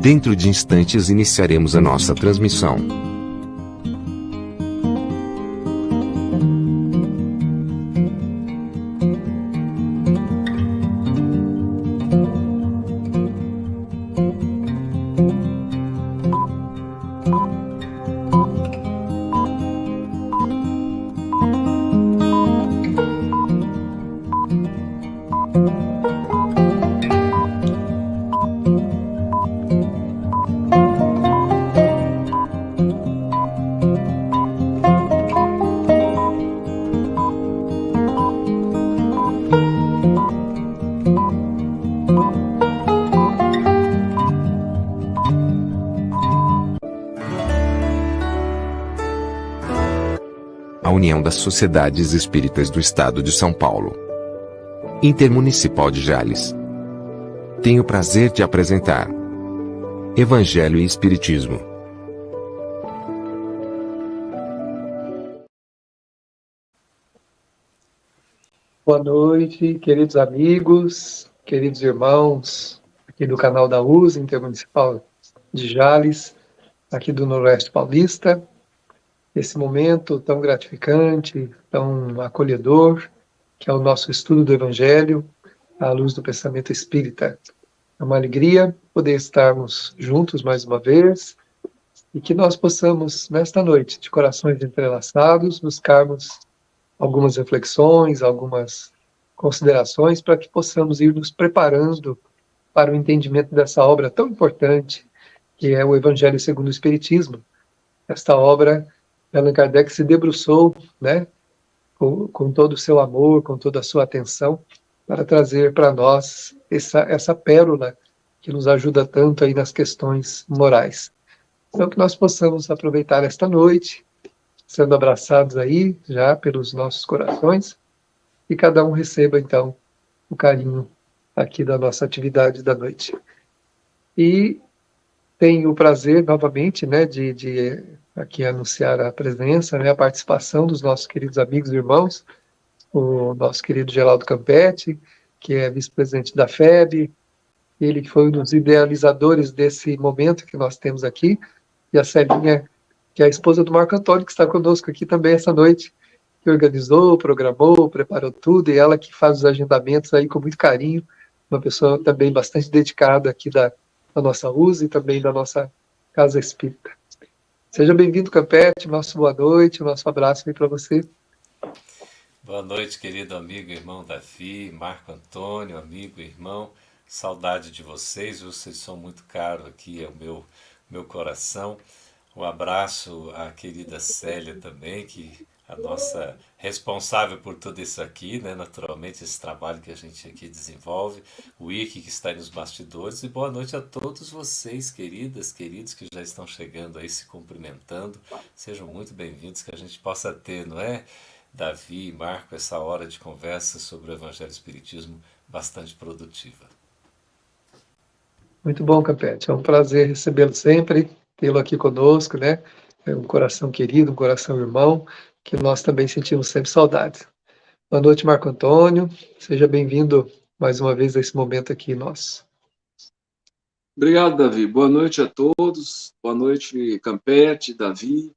Dentro de instantes iniciaremos a nossa transmissão. A União das Sociedades Espíritas do Estado de São Paulo, Intermunicipal de Jales, tem o prazer de apresentar Evangelho e Espiritismo. Boa noite, queridos amigos, queridos irmãos, aqui do canal da USA, Intermunicipal de Jales, aqui do Noroeste Paulista. Esse momento tão gratificante, tão acolhedor, que é o nosso estudo do Evangelho à luz do pensamento espírita. É uma alegria poder estarmos juntos mais uma vez e que nós possamos, nesta noite, de corações entrelaçados, buscarmos algumas reflexões, algumas considerações para que possamos ir nos preparando para o entendimento dessa obra tão importante que é o Evangelho segundo o Espiritismo. Esta obra, Allan Kardec se debruçou, né, com todo o seu amor, com toda a sua atenção, para trazer para nós essa pérola que nos ajuda tanto aí nas questões morais. Então, que nós possamos aproveitar esta noite, sendo abraçados aí, já pelos nossos corações, e cada um receba, então, o carinho aqui da nossa atividade da noite. E tenho o prazer, novamente, né, de aqui anunciar a presença, né, a participação dos nossos queridos amigos e irmãos, o nosso querido Geraldo Campetti, que é vice-presidente da FEB, ele que foi um dos idealizadores desse momento que nós temos aqui, e a Celinha, que é a esposa do Marco Antônio, que está conosco aqui também essa noite, que organizou, programou, preparou tudo, e ela que faz os agendamentos aí com muito carinho, uma pessoa também bastante dedicada aqui da nossa USA e também da nossa Casa Espírita. Seja bem-vindo, Campetti, nosso boa noite, o nosso abraço aí para você. Boa noite, querido amigo e irmão Davi, Marco Antônio, amigo e irmão, saudade de vocês são muito caros aqui ao meu coração. Um abraço à querida Célia também, que a nossa responsável por tudo isso aqui, né? Naturalmente, esse trabalho que a gente aqui desenvolve, o Ike que está aí nos bastidores, e boa noite a todos vocês, queridas, queridos, que já estão chegando aí se cumprimentando. Sejam muito bem-vindos, que a gente possa ter, não é, Davi e Marco, essa hora de conversa sobre o Evangelho e o Espiritismo bastante produtiva. Muito bom, Campetti, é um prazer recebê-lo sempre, tê-lo aqui conosco, né? É um coração querido, um coração irmão, que nós também sentimos sempre saudades. Boa noite, Marco Antônio, seja bem-vindo mais uma vez a esse momento aqui nosso. Obrigado, Davi. Boa noite a todos. Boa noite, Campetti, Davi,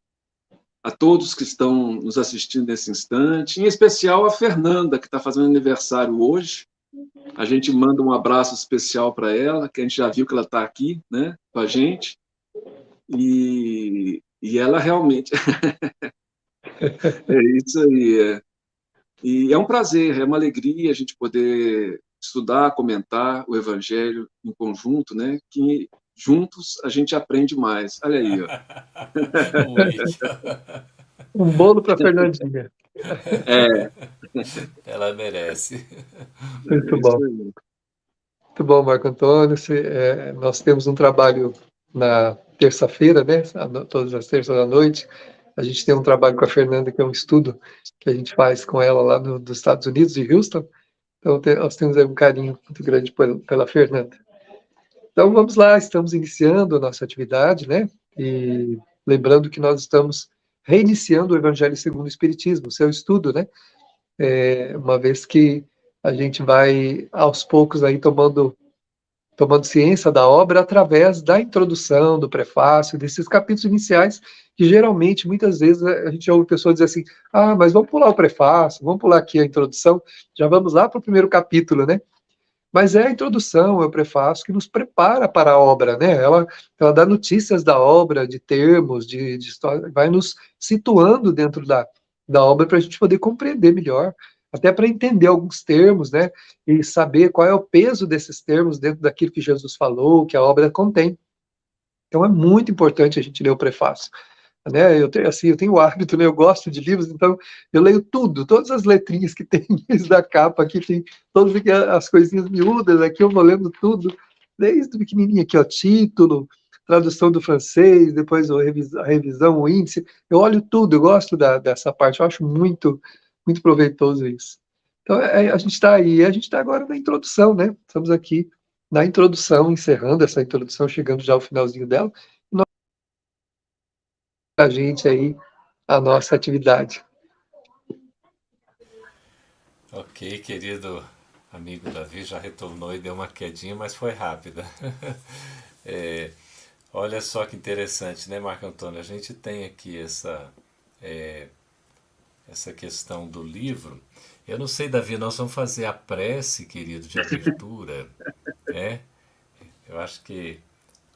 a todos que estão nos assistindo nesse instante, em especial a Fernanda, que está fazendo aniversário hoje. A gente manda um abraço especial para ela, que a gente já viu que ela está aqui, né, com a gente. E ela realmente... É isso aí. E é um prazer, é uma alegria a gente poder estudar, comentar o Evangelho em conjunto, né? Que juntos a gente aprende mais. Olha aí, ó. Um bolo para Fernandinha. Ela merece. Muito bom. Muito bom, Marco Antônio. Nós temos um trabalho na terça-feira, né? Todas as terças da noite. A gente tem um trabalho com a Fernanda, que é um estudo que a gente faz com ela lá dos Estados Unidos, de Houston. Então, nós temos um carinho muito grande pela Fernanda. Então, vamos lá, estamos iniciando a nossa atividade, né? E lembrando que nós estamos reiniciando o Evangelho segundo o Espiritismo, o seu estudo, né? Uma vez que a gente vai, aos poucos, aí tomando tomando ciência da obra através da introdução, do prefácio, desses capítulos iniciais, que geralmente, muitas vezes, a gente ouve pessoas dizer assim, mas vamos pular o prefácio, vamos pular aqui a introdução, já vamos lá para o primeiro capítulo, né? Mas é a introdução, é o prefácio que nos prepara para a obra, né? Ela dá notícias da obra, de termos, de história, vai nos situando dentro da obra para a gente poder compreender melhor, até para entender alguns termos, né? E saber qual é o peso desses termos dentro daquilo que Jesus falou, que a obra contém. Então é muito importante a gente ler o prefácio, né? Eu tenho o hábito, né? Eu gosto de livros, então eu leio tudo, todas as letrinhas que tem desde a capa, aqui tem todas as coisinhas miúdas, aqui eu vou lendo tudo, desde o pequenininho aqui, ó, título, tradução do francês, depois a revisão, o índice, eu olho tudo, eu gosto dessa parte, eu acho muito, muito proveitoso isso. Então, a gente está aí, a gente está agora na introdução, né? Estamos aqui na introdução, encerrando essa introdução, chegando já ao finalzinho dela, a gente aí a nossa atividade. Ok, querido amigo Davi, já retornou e deu uma quedinha, mas foi rápida. É, olha só que interessante, né, Marco Antônio? A gente tem aqui essa questão do livro. Eu não sei, Davi, nós vamos fazer a prece, querido, de abertura, né? Eu acho que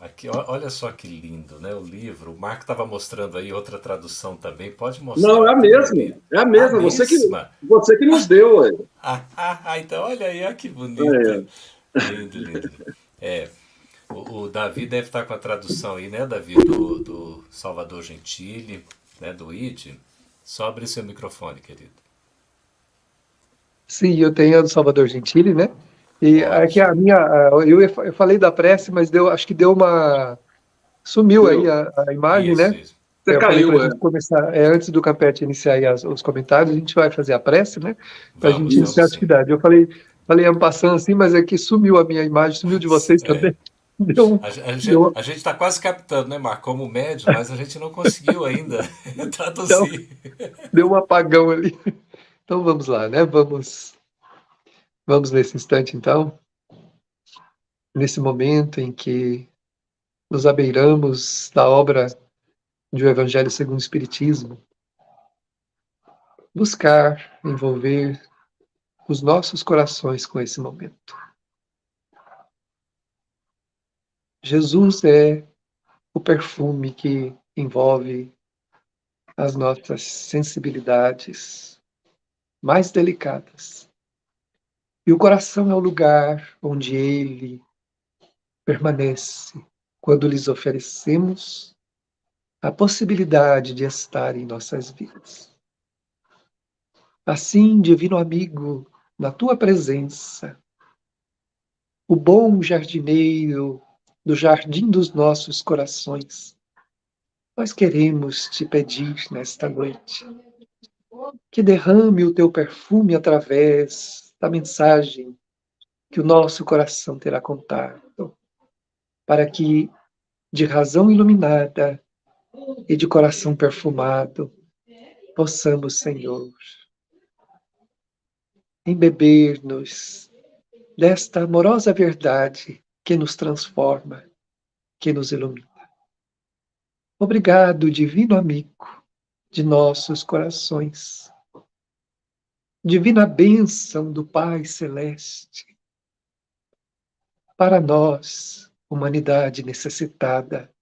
aqui, olha só que lindo, né? O livro. O Marco estava mostrando aí outra tradução também. Pode Não, mostrar. Que bonito. é a A mesma, mesma? você que nos deu, ué. Então olha aí, ó, que bonito. É. Lindo, lindo. É, o Davi deve estar com a tradução aí, né, Davi, do Salvador Gentili, né, do ID. Só abre seu microfone, querido. Sim, eu tenho a do Salvador Gentili, né? E aqui a Ótimo. minha, eu falei da prece, mas acho que deu uma, sumiu aí Deu. a imagem, Isso, né? isso. Você Eu falei para a caiu, é. gente começar, antes do Campete iniciar aí os comentários, a gente vai fazer a prece, né? Para a gente iniciar a Vamos sim. atividade. Eu falei passando assim, mas é que sumiu a minha imagem, sumiu de vocês É. também. Deu, deu, A gente está quase captando, né, Marco, como médio, mas a gente não conseguiu ainda então, traduzir. deu um apagão ali. Então vamos lá, né? Vamos nesse instante, então, nesse momento em que nos abeiramos da obra de O Evangelho segundo o Espiritismo, buscar envolver os nossos corações com esse momento. Jesus é o perfume que envolve as nossas sensibilidades mais delicadas. E o coração é o lugar onde ele permanece quando lhes oferecemos a possibilidade de estar em nossas vidas. Assim, divino amigo, na tua presença, o bom jardineiro do jardim dos nossos corações, nós queremos te pedir nesta noite que derrame o teu perfume através da mensagem que o nosso coração terá contato, para que, de razão iluminada e de coração perfumado, possamos, Senhor, embeber-nos desta amorosa verdade que nos transforma, que nos ilumina. Obrigado, divino amigo de nossos corações, divina bênção do Pai Celeste, para nós, humanidade necessitada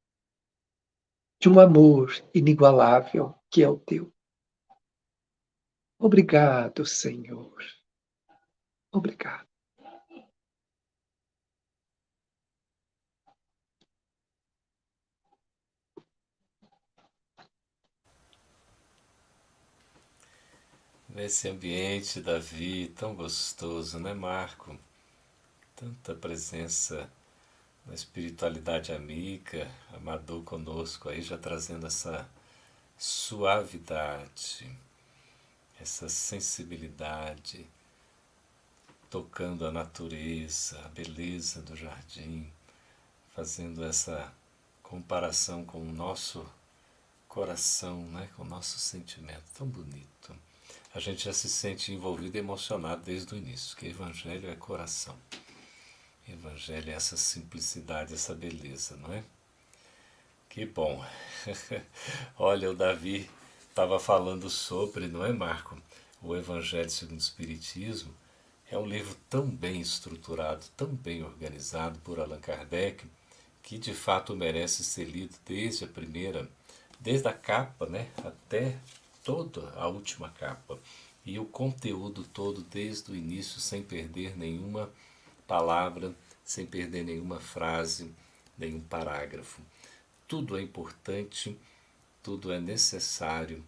de um amor inigualável que é o teu. Obrigado, Senhor. Obrigado. Nesse ambiente, Davi, tão gostoso, né, Marco? Tanta presença na espiritualidade amiga, Amador conosco aí, já trazendo essa suavidade, essa sensibilidade, tocando a natureza, a beleza do jardim, fazendo essa comparação com o nosso coração, né, com o nosso sentimento, tão bonito. A gente já se sente envolvido e emocionado desde o início, que o Evangelho é coração. Evangelho é essa simplicidade, essa beleza, não é? Que bom. Olha, o Davi estava falando sobre, não é, Marco? O Evangelho segundo o Espiritismo é um livro tão bem estruturado, tão bem organizado por Allan Kardec, que de fato merece ser lido desde a capa, né, até toda a última capa. E o conteúdo todo desde o início, sem perder nenhuma palavra, sem perder nenhuma frase, nenhum parágrafo. Tudo é importante, tudo é necessário,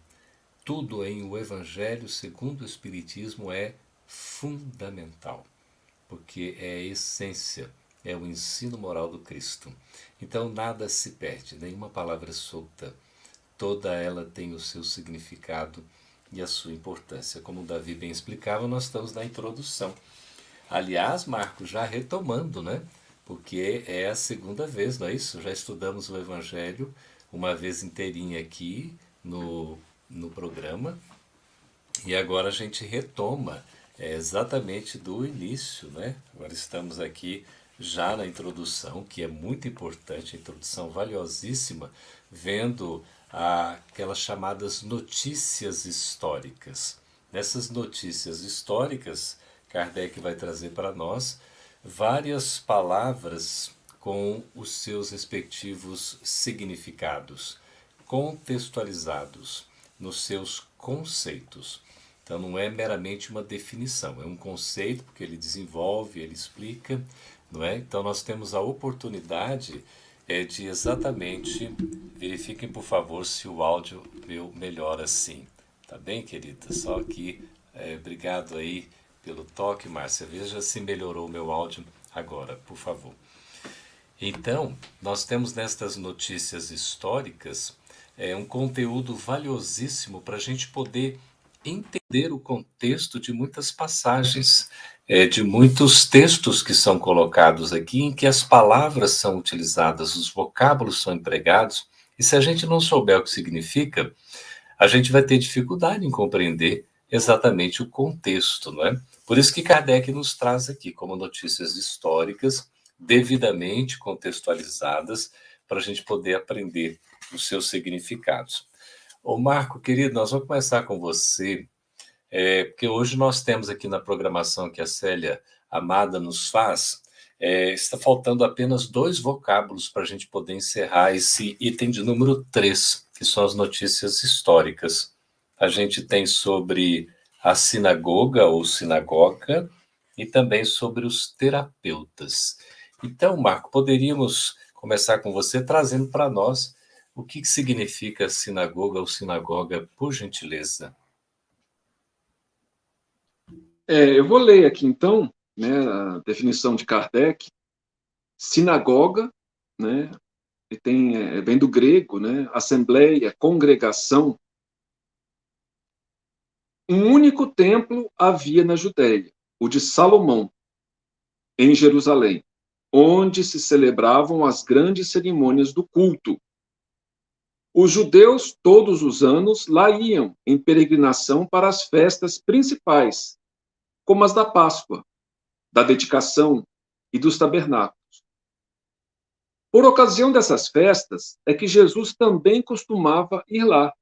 tudo em o Evangelho segundo o Espiritismo é fundamental, porque é a essência, é o ensino moral do Cristo. Então nada se perde, nenhuma palavra solta, toda ela tem o seu significado e a sua importância. Como o Davi bem explicava, nós estamos na introdução. Aliás, Marco, já retomando, né? Porque é a segunda vez, não é isso? Já estudamos o Evangelho uma vez inteirinha aqui no programa, e agora a gente retoma exatamente do início, né? Agora estamos aqui já na introdução, que é muito importante, a introdução valiosíssima, vendo aquelas chamadas notícias históricas. Nessas notícias históricas, Kardec vai trazer para nós várias palavras com os seus respectivos significados, contextualizados nos seus conceitos. Então não é meramente uma definição, é um conceito, porque ele desenvolve, ele explica, não é? Então nós temos a oportunidade de exatamente, verifiquem por favor se o áudio meu melhora assim. Tá bem, querida? Só aqui, obrigado aí pelo toque, Márcia. Veja se melhorou o meu áudio agora, por favor. Então, nós temos nestas notícias históricas um conteúdo valiosíssimo para a gente poder entender o contexto de muitas passagens, de muitos textos que são colocados aqui, em que as palavras são utilizadas, os vocábulos são empregados, e se a gente não souber o que significa, a gente vai ter dificuldade em compreender exatamente o contexto, não é? Por isso que Kardec nos traz aqui como notícias históricas, devidamente contextualizadas, para a gente poder aprender os seus significados. Ô Marco, querido, nós vamos começar com você, porque hoje nós temos aqui na programação que a Célia Amada nos faz, está faltando apenas 2 vocábulos para a gente poder encerrar esse item de número 3, que são as notícias históricas. A gente tem sobre a sinagoga ou sinagoga e também sobre os terapeutas. Então, Marco, poderíamos começar com você trazendo para nós o que significa sinagoga ou sinagoga, por gentileza. Eu vou ler aqui, então, né, a definição de Kardec. Sinagoga, né, vem do grego, né, assembleia, congregação. Um único templo havia na Judéia, o de Salomão, em Jerusalém, onde se celebravam as grandes cerimônias do culto. Os judeus, todos os anos, lá iam em peregrinação para as festas principais, como as da Páscoa, da dedicação e dos tabernáculos. Por ocasião dessas festas, é que Jesus também costumava ir lá.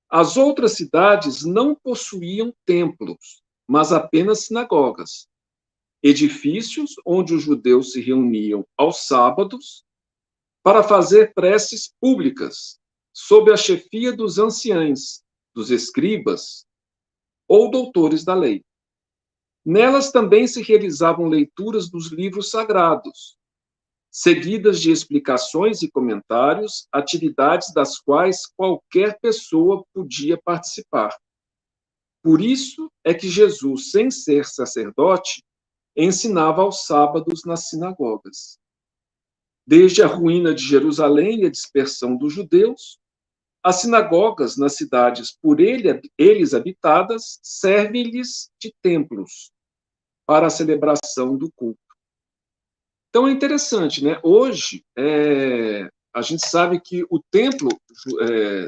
As outras cidades não possuíam templos, mas apenas sinagogas, edifícios onde os judeus se reuniam aos sábados para fazer preces públicas, sob a chefia dos anciães, dos escribas ou doutores da lei. Nelas também se realizavam leituras dos livros sagrados, seguidas de explicações e comentários, atividades das quais qualquer pessoa podia participar. Por isso é que Jesus, sem ser sacerdote, ensinava aos sábados nas sinagogas. Desde a ruína de Jerusalém e a dispersão dos judeus, as sinagogas nas cidades por eles habitadas servem-lhes de templos para a celebração do culto. Então é interessante, né? Hoje, a gente sabe que o templo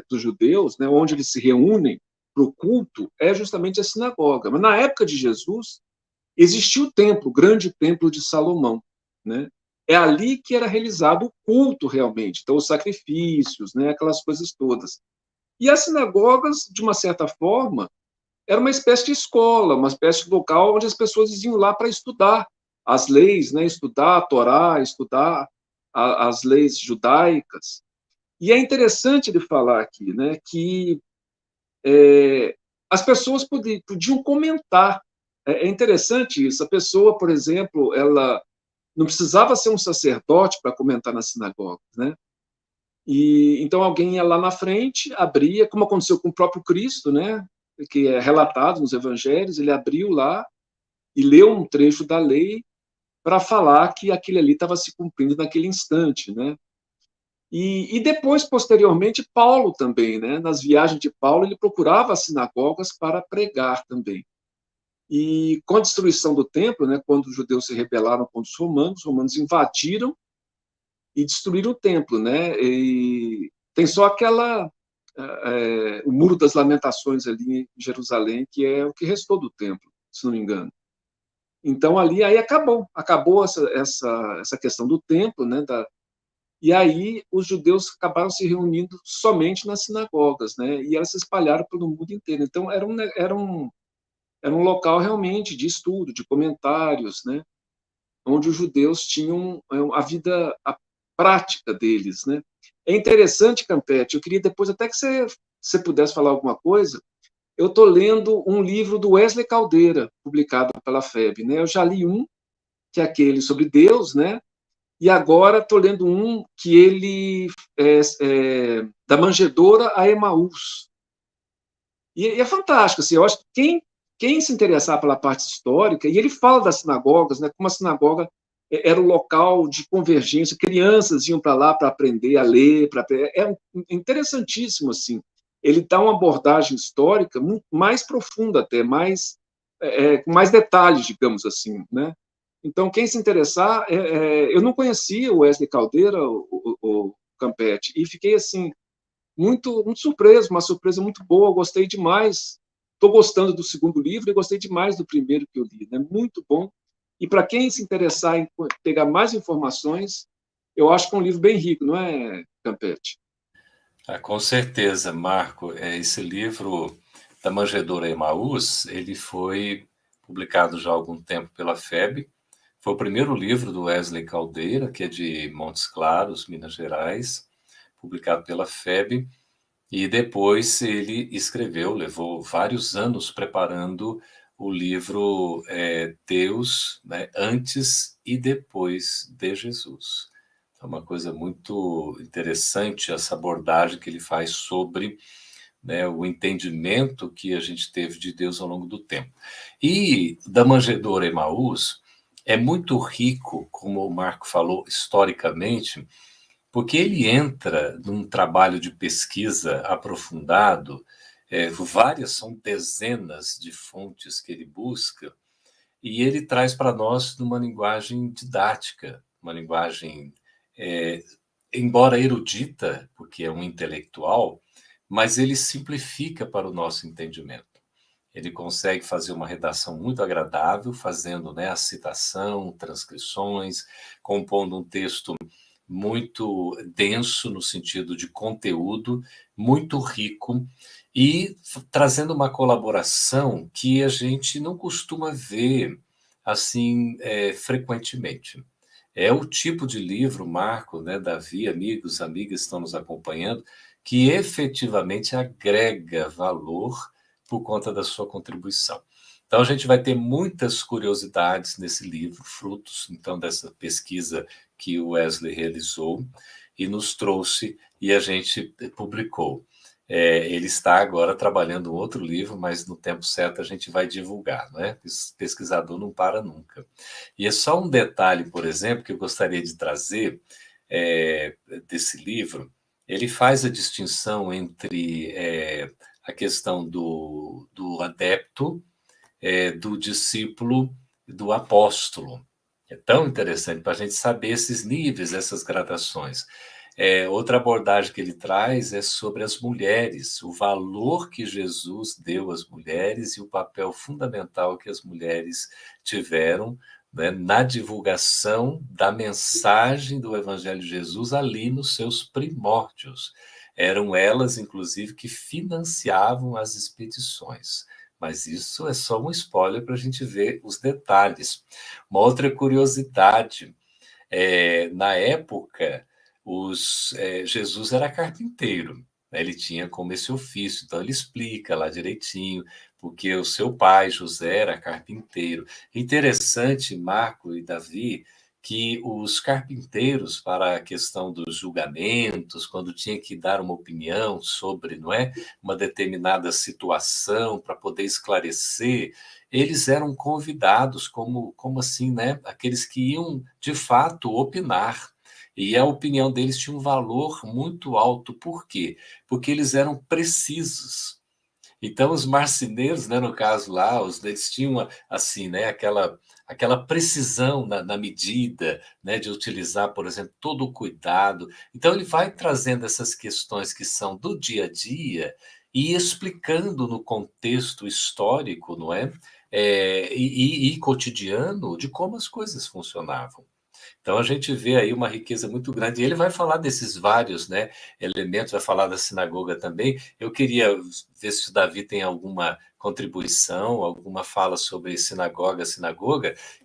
dos judeus, né, onde eles se reúnem para o culto, é justamente a sinagoga. Mas na época de Jesus, existia o templo, o grande templo de Salomão, né? É ali que era realizado o culto realmente, então os sacrifícios, né, aquelas coisas todas. E as sinagogas, de uma certa forma, era uma espécie de escola, uma espécie de local onde as pessoas iam lá para estudar as leis, né, estudar a Torá, estudar as leis judaicas. E é interessante de falar aqui, né, que as pessoas podiam comentar. É interessante isso. A pessoa, por exemplo, ela não precisava ser um sacerdote para comentar na sinagoga, né? E então alguém ia lá na frente, abria, como aconteceu com o próprio Cristo, né? Que é relatado nos Evangelhos, ele abriu lá e leu um trecho da lei para falar que aquilo ali estava se cumprindo naquele instante, né? E depois, posteriormente, Paulo também, né? Nas viagens de Paulo, ele procurava as sinagogas para pregar também. E com a destruição do templo, né? Quando os judeus se rebelaram contra os romanos invadiram e destruíram o templo, né? E tem só o Muro das Lamentações ali em Jerusalém, que é o que restou do templo, se não me engano. Então ali aí acabou essa questão do templo, né? E aí os judeus acabaram se reunindo somente nas sinagogas, né? E elas se espalharam pelo mundo inteiro. Então era um local realmente de estudo, de comentários, né? Onde os judeus tinham a vida, a prática deles, né? É interessante, Campetti, eu queria depois até que você pudesse falar alguma coisa. Eu estou lendo um livro do Wesley Caldeira, publicado pela FEB, né? Eu já li um, que é aquele sobre Deus, né? E agora estou lendo um que ele da manjedoura a Emaús. E é fantástico, assim, eu acho que quem se interessar pela parte histórica, e ele fala das sinagogas, né, como a sinagoga era o local de convergência, crianças iam para lá para aprender a ler, interessantíssimo, assim. Ele dá uma abordagem histórica muito mais profunda até, com mais detalhes, digamos assim, né? Então, quem se interessar, eu não conhecia o Wesley Caldeira, o Campetti, e fiquei, assim, muito, muito surpreso, uma surpresa muito boa, gostei demais. Estou gostando do segundo livro e gostei demais do primeiro que eu li, né? Muito bom. E para quem se interessar em pegar mais informações, eu acho que é um livro bem rico, não é, Campetti? Com certeza, Marco. Esse livro da Manjedoura Emaús, ele foi publicado já há algum tempo pela FEB. Foi o primeiro livro do Wesley Caldeira, que é de Montes Claros, Minas Gerais, publicado pela FEB. E depois ele escreveu, levou vários anos preparando o livro Deus, né, antes e depois de Jesus. É uma coisa muito interessante essa abordagem que ele faz sobre, né, o entendimento que a gente teve de Deus ao longo do tempo. E da manjedoura Emaús é muito rico, como o Marco falou, historicamente, porque ele entra num trabalho de pesquisa aprofundado, são dezenas de fontes que ele busca, e ele traz para nós numa linguagem didática, uma linguagem, é, embora erudita, porque é um intelectual, mas ele simplifica para o nosso entendimento. Ele consegue fazer uma redação muito agradável, fazendo, né, a citação, transcrições, compondo um texto muito denso no sentido de conteúdo, muito rico e trazendo uma colaboração que a gente não costuma ver assim frequentemente. É o tipo de livro, Marco, né, Davi, amigos, amigas estão nos acompanhando, que efetivamente agrega valor por conta da sua contribuição. Então, a gente vai ter muitas curiosidades nesse livro, frutos, então, dessa pesquisa que o Wesley realizou e nos trouxe e a gente publicou. Ele está agora trabalhando um outro livro, mas no tempo certo a gente vai divulgar, não é? Esse pesquisador não para nunca. E é só um detalhe, por exemplo, que eu gostaria de trazer desse livro. Ele faz a distinção entre a questão do adepto, do discípulo, do apóstolo. É tão interessante para a gente saber esses níveis, essas gradações. Outra abordagem que ele traz é sobre as mulheres, o valor que Jesus deu às mulheres e o papel fundamental que as mulheres tiveram, né, na divulgação da mensagem do Evangelho de Jesus ali nos seus primórdios. Eram elas, inclusive, que financiavam as expedições. Mas isso é só um spoiler para a gente ver os detalhes. Uma outra curiosidade, na época, Jesus era carpinteiro, né? Ele tinha como esse ofício, então ele explica lá direitinho, porque o seu pai, José, era carpinteiro. Interessante, Marco e Davi, que os carpinteiros, para a questão dos julgamentos, quando tinha que dar uma opinião sobre, não é, uma determinada situação para poder esclarecer, eles eram convidados como assim, né, aqueles que iam de fato opinar. E a opinião deles tinha um valor muito alto. Por quê? Porque eles eram precisos. Então, os marceneiros, né, no caso lá, eles tinham assim, né, aquela precisão na medida, né, de utilizar, por exemplo, todo o cuidado. Então, ele vai trazendo essas questões que são do dia a dia e explicando no contexto histórico, não é? E cotidiano de como as coisas funcionavam. Então a gente vê aí uma riqueza muito grande. E ele vai falar desses vários, né, elementos, vai falar da sinagoga também. Eu queria ver se o Davi tem alguma contribuição, alguma fala sobre sinagoga,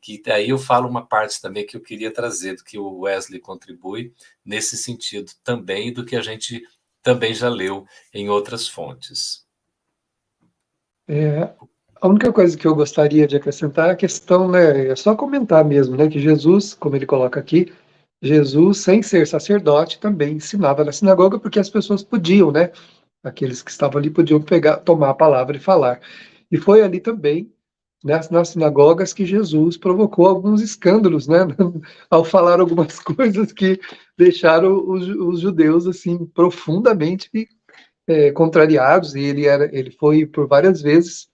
que aí eu falo uma parte também que eu queria trazer, do que o Wesley contribui nesse sentido também, do que a gente também já leu em outras fontes. A única coisa que eu gostaria de acrescentar é a questão, né, é só comentar mesmo, né, que Jesus, como ele coloca aqui, Jesus, sem ser sacerdote, também ensinava na sinagoga, porque as pessoas podiam, né, aqueles que estavam ali podiam tomar a palavra e falar. E foi ali também, né, nas sinagogas, que Jesus provocou alguns escândalos, né, ao falar algumas coisas que deixaram os judeus assim profundamente contrariados. E ele foi por várias vezes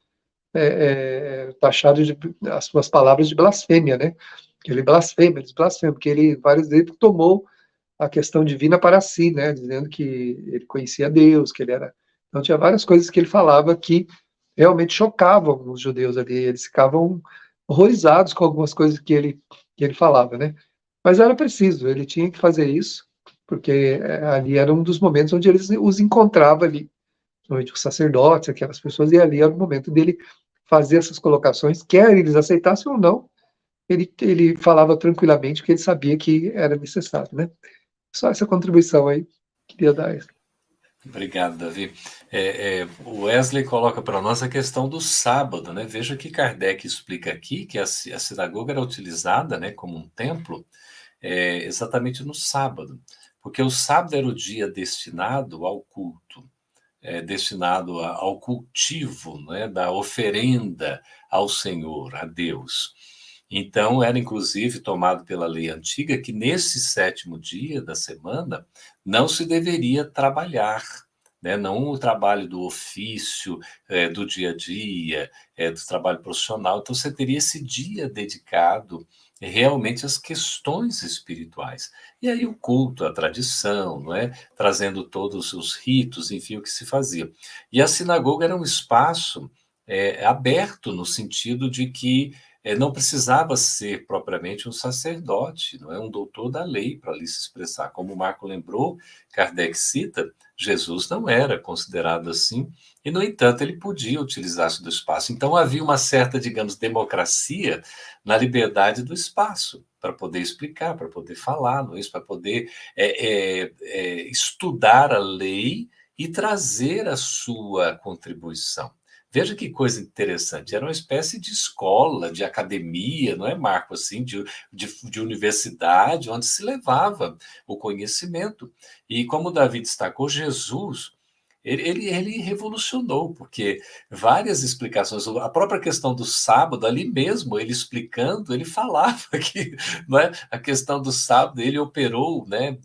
taxado de as suas palavras de blasfêmia, né? Que ele blasfema, eles blasfemam, porque ele várias vezes tomou a questão divina para si, né? Dizendo que ele conhecia Deus, que ele era. Então tinha várias coisas que ele falava que realmente chocavam os judeus ali. Eles ficavam horrorizados com algumas coisas que ele falava, né? Mas era preciso, ele tinha que fazer isso, porque ali era um dos momentos onde eles os encontravam ali, principalmente os sacerdotes, aquelas pessoas, e ali era o momento dele fazer essas colocações, quer eles aceitassem ou não, ele falava tranquilamente, porque ele sabia que era necessário, né? Só essa contribuição aí, queria dar. Obrigado, Davi. O Wesley coloca para nós a questão do sábado, né? Veja que Kardec explica aqui que a sinagoga era utilizada, né, como um templo, exatamente no sábado, porque o sábado era o dia destinado ao culto, destinado ao cultivo, né, da oferenda ao Senhor, a Deus. Então, era inclusive tomado pela lei antiga que nesse sétimo dia da semana não se deveria trabalhar, né? Não o trabalho do ofício, do dia a dia, do trabalho profissional. Então, você teria esse dia dedicado realmente às questões espirituais. E aí o culto, a tradição, não é? Trazendo todos os ritos, enfim, o que se fazia. E a sinagoga era um espaço aberto, no sentido de que não precisava ser propriamente um sacerdote, não é um doutor da lei para ali se expressar. Como o Marco lembrou, Kardec cita, Jesus não era considerado assim, e, no entanto, ele podia utilizar-se do espaço. Então, havia uma certa, digamos, democracia na liberdade do espaço, para poder explicar, para poder falar, não é isso? Para poder estudar a lei e trazer a sua contribuição. Veja que coisa interessante, era uma espécie de escola, de academia, não é, Marco, assim, de universidade, onde se levava o conhecimento. E como o Davi destacou, Jesus, ele revolucionou, porque várias explicações, a própria questão do sábado, ali mesmo, ele explicando, ele falava que, não é, a questão do sábado, ele operou, né,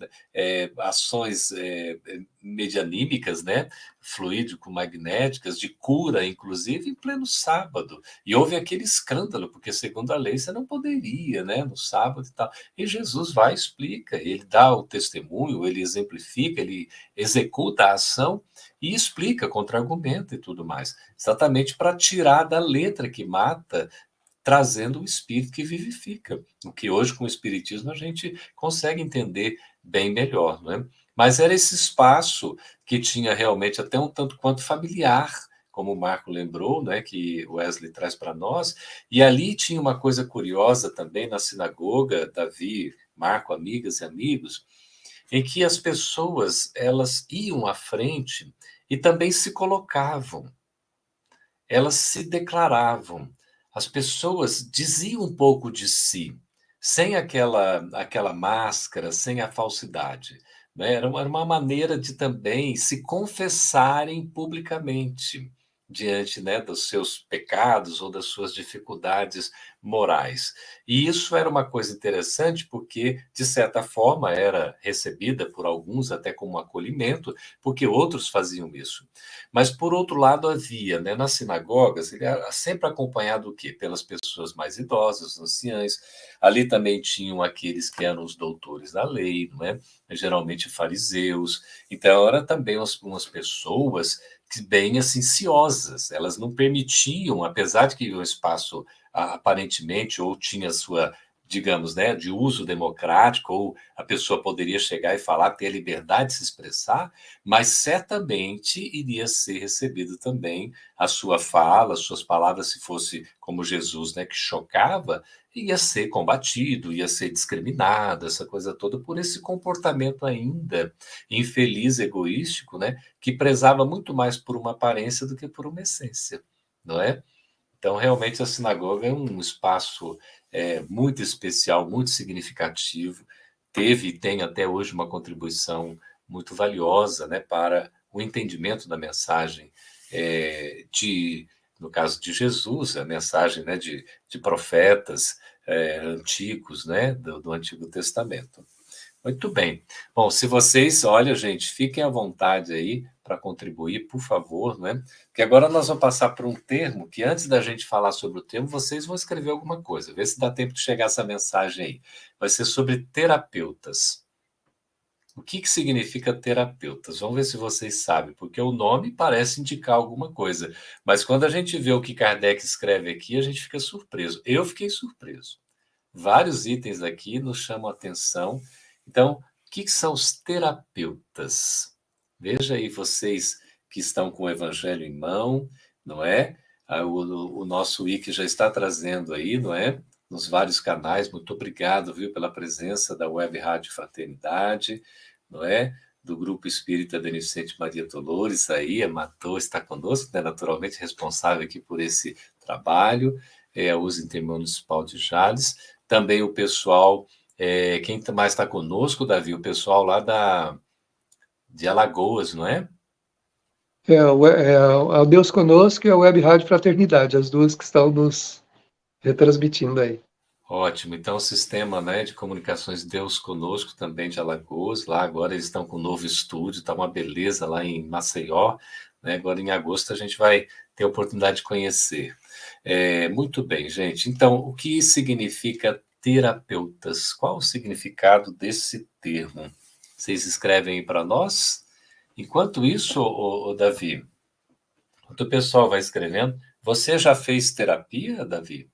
ações medianímicas, né, fluídico-magnéticas, de cura, inclusive, em pleno sábado. E houve aquele escândalo, porque, segundo a lei, você não poderia, né, no sábado e tal. E Jesus vai e explica, ele dá o testemunho, ele exemplifica, ele executa a ação e explica, contra-argumenta e tudo mais. Exatamente para tirar da letra que mata, trazendo o espírito que vivifica. O que hoje, com o espiritismo, a gente consegue entender bem melhor, não é? Mas era esse espaço que tinha realmente até um tanto quanto familiar, como o Marco lembrou, né, que o Wesley traz para nós, e ali tinha uma coisa curiosa também na sinagoga, Davi, Marco, amigas e amigos, em que as pessoas, elas iam à frente e também se colocavam, elas se declaravam, as pessoas diziam um pouco de si, sem aquela máscara, sem a falsidade, né? Era uma maneira de também se confessarem publicamente diante, né, dos seus pecados ou das suas dificuldades morais. E isso era uma coisa interessante porque, de certa forma, era recebida por alguns até como um acolhimento, porque outros faziam isso. Mas, por outro lado, havia, né, nas sinagogas, ele era sempre acompanhado o quê? Pelas pessoas mais idosas, anciãs. Ali também tinham aqueles que eram os doutores da lei, não é? Geralmente fariseus. Então, eram também umas pessoas que bem assim, ciosas. Elas não permitiam, apesar de que o espaço aparentemente ou tinha sua, digamos, né, de uso democrático, ou a pessoa poderia chegar e falar, ter a liberdade de se expressar, mas certamente iria ser recebido também a sua fala, as suas palavras, se fosse como Jesus, né, que chocava, ia ser combatido, ia ser discriminado, essa coisa toda, por esse comportamento ainda infeliz, egoístico, né, que prezava muito mais por uma aparência do que por uma essência, não é? Então, realmente, a sinagoga é um espaço muito especial, muito significativo, teve e tem até hoje uma contribuição muito valiosa, né, para o entendimento da mensagem no caso de Jesus, a mensagem, né, de profetas antigos, né, do Antigo Testamento. Muito bem. Bom, se vocês, olha, gente, fiquem à vontade aí para contribuir, por favor, né? Porque agora nós vamos passar por um termo que, antes da gente falar sobre o termo, vocês vão escrever alguma coisa, ver se dá tempo de chegar essa mensagem aí. Vai ser sobre terapeutas. O que significa terapeutas? Vamos ver se vocês sabem, porque o nome parece indicar alguma coisa, mas quando a gente vê o que Kardec escreve aqui, a gente fica surpreso. Eu fiquei surpreso. Vários itens aqui nos chamam a atenção. Então, o que são os terapeutas? Veja aí vocês que estão com o Evangelho em mão, não é? O nosso Wiki já está trazendo aí, não é? Nos vários canais. Muito obrigado, viu, pela presença da Web Rádio Fraternidade, não é? Do Grupo Espírita Beneficente Maria Dolores, aí, a Matô está conosco, né? Naturalmente responsável aqui por esse trabalho, a USA Intermunicipal de Jales, também o pessoal, quem mais está conosco, Davi? O pessoal lá de Alagoas, não é? O Deus Conosco e a Web Rádio Fraternidade, as duas que estão nos retransmitindo aí. Ótimo. Então, o sistema, né, de comunicações Deus Conosco, também de Alagoas, lá agora eles estão com um novo estúdio, está uma beleza lá em Maceió, né? Agora em agosto a gente vai ter a oportunidade de conhecer. Muito bem, gente. Então, o que significa terapeutas? Qual o significado desse termo? Vocês escrevem aí para nós? Enquanto isso, Davi, enquanto o pessoal vai escrevendo, você já fez terapia, Davi?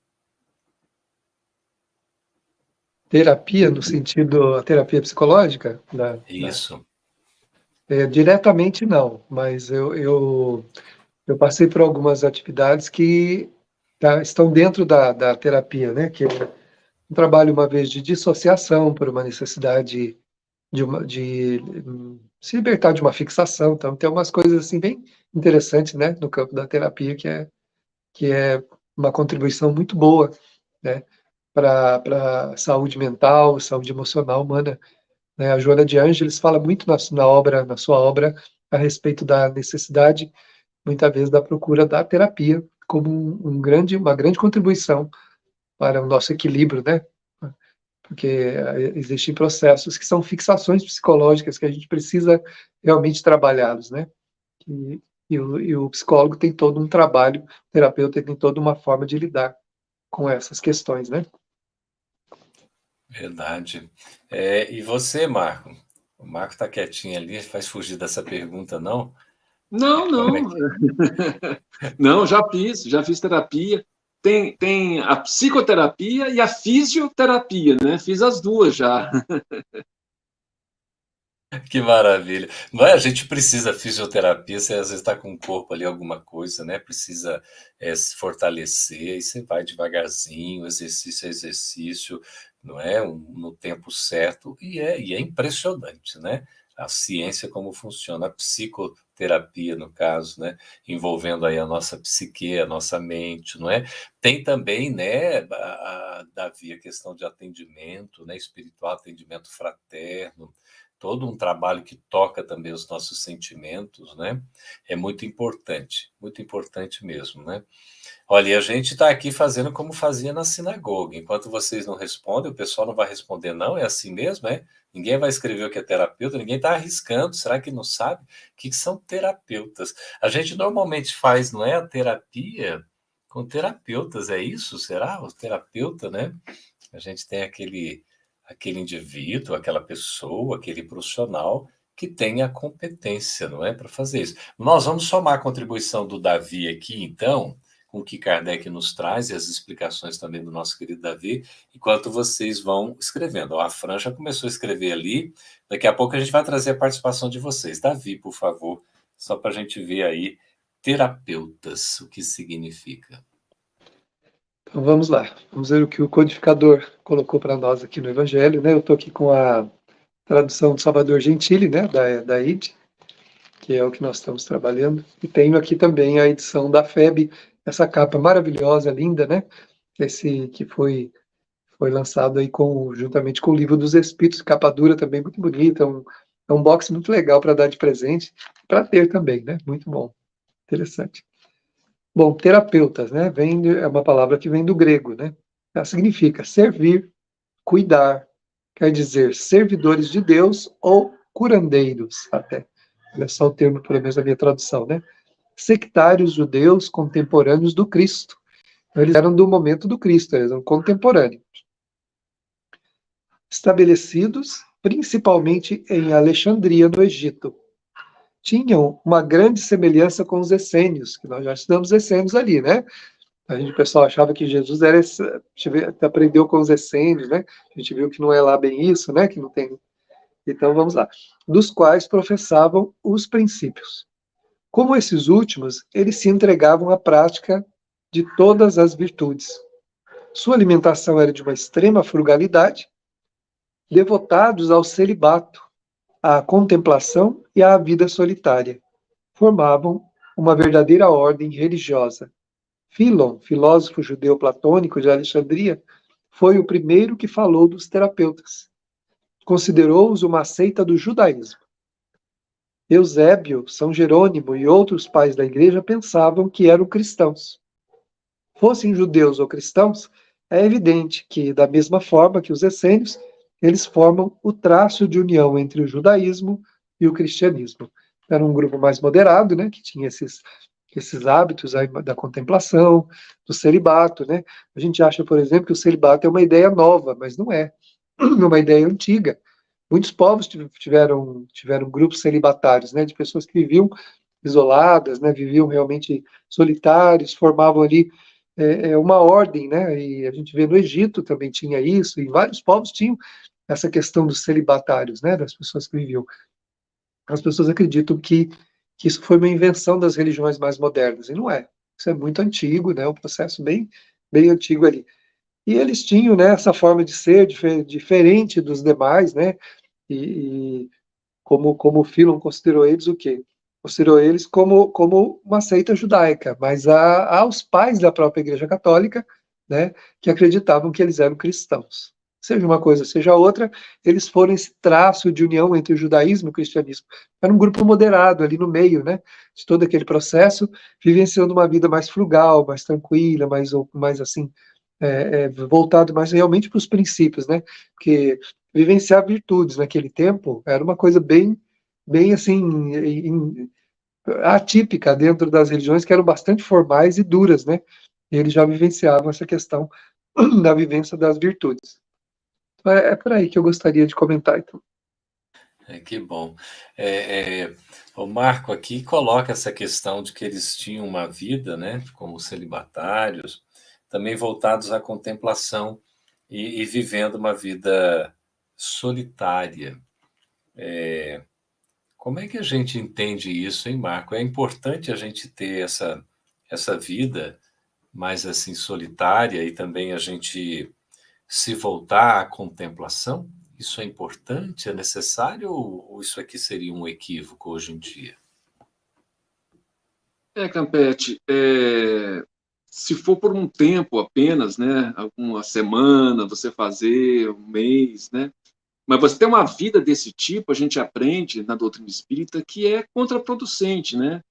Terapia, no sentido, a terapia psicológica? Isso. Diretamente não, mas eu passei por algumas atividades que estão dentro da terapia, né? Que é um trabalho, uma vez, de dissociação por uma necessidade de se libertar de uma fixação. Então, tem umas coisas assim bem interessantes, né, no campo da terapia, que é uma contribuição muito boa, né, para a saúde mental, saúde emocional humana, né? A Joana de Ângeles fala muito na sua obra, a respeito da necessidade, muitas vezes, da procura da terapia como uma grande contribuição para o nosso equilíbrio, né, porque existem processos que são fixações psicológicas que a gente precisa realmente trabalhá-los, né? E o psicólogo tem todo um trabalho, o terapeuta tem toda uma forma de lidar com essas questões, né? Verdade. E você, Marco? O Marco está quietinho ali, faz fugir dessa pergunta, não? Não, Como é não. que... Não, já fiz terapia. Tem a psicoterapia e a fisioterapia, né? Fiz as duas já. Que maravilha. Não é? A gente precisa de fisioterapia, você às vezes está com o corpo ali, alguma coisa, né? Precisa se fortalecer, e você vai devagarzinho, exercício a exercício, não é? No tempo certo, e é impressionante, né? A ciência, como funciona, a psicoterapia, no caso, né? Envolvendo aí a nossa psique, a nossa mente, não é? Tem também, né, Davi, a questão de atendimento, né? Espiritual, atendimento fraterno, todo um trabalho que toca também os nossos sentimentos, né? É muito importante mesmo, né? Olha, e a gente está aqui fazendo como fazia na sinagoga. Enquanto vocês não respondem, o pessoal não vai responder, não? É assim mesmo, é? Ninguém vai escrever o que é terapeuta, ninguém está arriscando. Será que não sabe o que são terapeutas? A gente normalmente faz, não é, a terapia com terapeutas, é isso? Será? O terapeuta, né? A gente tem aquele indivíduo, aquela pessoa, aquele profissional que tem a competência, não é, para fazer isso. Nós vamos somar a contribuição do Davi aqui, então, com o que Kardec nos traz e as explicações também do nosso querido Davi, enquanto vocês vão escrevendo. A Fran já começou a escrever ali, daqui a pouco a gente vai trazer a participação de vocês. Davi, por favor, só para a gente ver aí, terapeutas, o que significa. Então vamos lá, vamos ver o que o codificador colocou para nós aqui no Evangelho, né? Eu estou aqui com a tradução do Salvador Gentili, né? Da ID, que é o que nós estamos trabalhando, e tenho aqui também a edição da FEB, essa capa maravilhosa, linda, né? Esse que foi lançado aí juntamente com o Livro dos Espíritos, capa dura também, muito bonita, é um box muito legal para dar de presente, para ter também, né? Muito bom, interessante. Bom, terapeutas, né? É uma palavra que vem do grego, né? Ela significa servir, cuidar, quer dizer servidores de Deus ou curandeiros, até. Olha só o termo, pelo menos a minha tradução, né? Sectários judeus contemporâneos do Cristo. Então, eles eram do momento do Cristo, eles eram contemporâneos. Estabelecidos principalmente em Alexandria, no Egito. Tinham uma grande semelhança com os essênios, que nós já estudamos essênios ali, né? O pessoal achava que Jesus era aprendeu com os essênios, né? A gente viu que não é lá bem isso, né? Que não tem. Então vamos lá. Dos quais professavam os princípios. Como esses últimos, eles se entregavam à prática de todas as virtudes. Sua alimentação era de uma extrema frugalidade, devotados ao celibato, à contemplação e à vida solitária. Formavam uma verdadeira ordem religiosa. Filon, filósofo judeu platônico de Alexandria, foi o primeiro que falou dos terapeutas. Considerou-os uma seita do judaísmo. Eusébio, São Jerônimo e outros pais da igreja pensavam que eram cristãos. Fossem judeus ou cristãos, é evidente que, da mesma forma que os essênios, eles formam o traço de união entre o judaísmo e o cristianismo. Era um grupo mais moderado, né, que tinha esses hábitos aí da contemplação, do celibato, né? A gente acha, por exemplo, que o celibato é uma ideia nova, mas não é. É uma ideia antiga. Muitos povos tiveram grupos celibatários, né, de pessoas que viviam isoladas, né, viviam realmente solitários, formavam ali uma ordem, né, e a gente vê no Egito também tinha isso, e vários povos tinham essa questão dos celibatários, né, das pessoas que viviam. As pessoas acreditam que isso foi uma invenção das religiões mais modernas, e não é. Isso é muito antigo, né, um processo bem, bem antigo ali. E eles tinham, né, essa forma de ser diferente dos demais, né, e como Philon considerou eles o quê? Considerou eles como uma seita judaica, mas aos pais da própria Igreja Católica, né, que acreditavam que eles eram cristãos. Seja uma coisa, seja outra, eles foram esse traço de união entre o judaísmo e o cristianismo. Era um grupo moderado ali no meio, né, de todo aquele processo, vivenciando uma vida mais frugal, mais tranquila, mais assim, voltado mais realmente para os princípios, né? Porque vivenciar virtudes naquele tempo era uma coisa bem assim, atípica dentro das religiões que eram bastante formais e duras, né? E eles já vivenciavam essa questão da vivência das virtudes. Então, é por aí que eu gostaria de comentar, então. Que bom. O Marco aqui coloca essa questão de que eles tinham uma vida, né, como celibatários, também voltados à contemplação e vivendo uma vida solitária. Como é que a gente entende isso, hein, Marco? É importante a gente ter essa vida mais assim solitária e também a gente se voltar à contemplação? Isso é importante, é necessário ou isso aqui seria um equívoco hoje em dia? Campete, se for por um tempo apenas, né, alguma semana, você fazer, um mês, né, mas você tem uma vida desse tipo, a gente aprende na doutrina espírita que é contraproducente, né,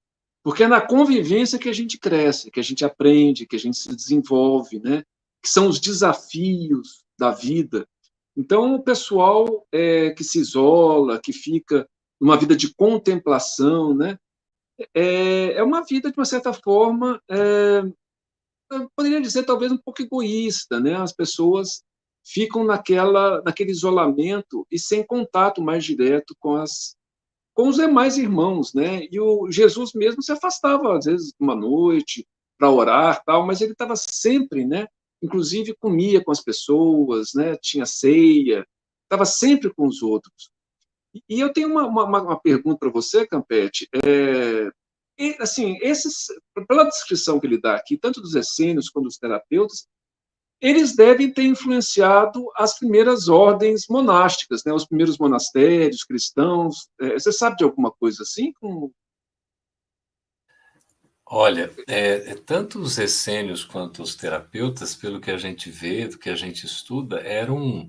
porque é na convivência que a gente cresce, que a gente aprende, que a gente se desenvolve, né, que são os desafios da vida. Então, o pessoal que se isola, que fica numa vida de contemplação, né, é uma vida, de uma certa forma, eu poderia dizer talvez um pouco egoísta, né? As pessoas ficam naquele isolamento e sem contato mais direto com os demais irmãos, né? E o Jesus mesmo se afastava às vezes uma noite para orar, tal, mas ele estava sempre, né? Inclusive comia com as pessoas, né? Tinha ceia, estava sempre com os outros. E eu tenho uma pergunta para você, Campete. E, assim, pela descrição que ele dá aqui, tanto dos essênios quanto dos terapeutas, eles devem ter influenciado as primeiras ordens monásticas, né? Os primeiros monastérios cristãos. Você sabe de alguma coisa assim? Olha, tanto os essênios quanto os terapeutas, pelo que a gente vê, do que a gente estuda, eram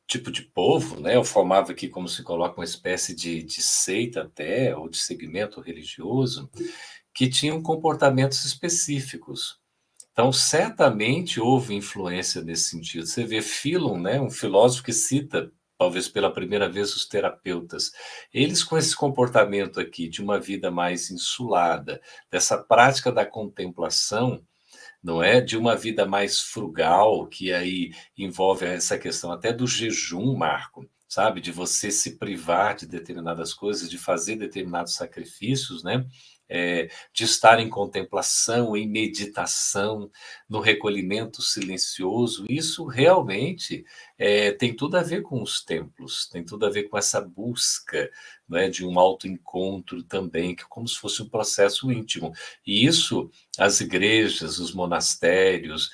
tipo de povo, né? Eu formava aqui como se coloca uma espécie de seita até, ou de segmento religioso, que tinham comportamentos específicos. Então, certamente houve influência nesse sentido. Você vê Philon, né, um filósofo que cita, talvez pela primeira vez, os terapeutas. Eles, com esse comportamento aqui de uma vida mais insulada, dessa prática da contemplação, não é? De uma vida mais frugal, que aí envolve essa questão até do jejum, Marco, sabe? De você se privar de determinadas coisas, de fazer determinados sacrifícios, né? De estar em contemplação, em meditação, no recolhimento silencioso, isso realmente tem tudo a ver com os templos, tem tudo a ver com essa busca, né, de um autoencontro também, que é como se fosse um processo íntimo. E isso, as igrejas, os monastérios,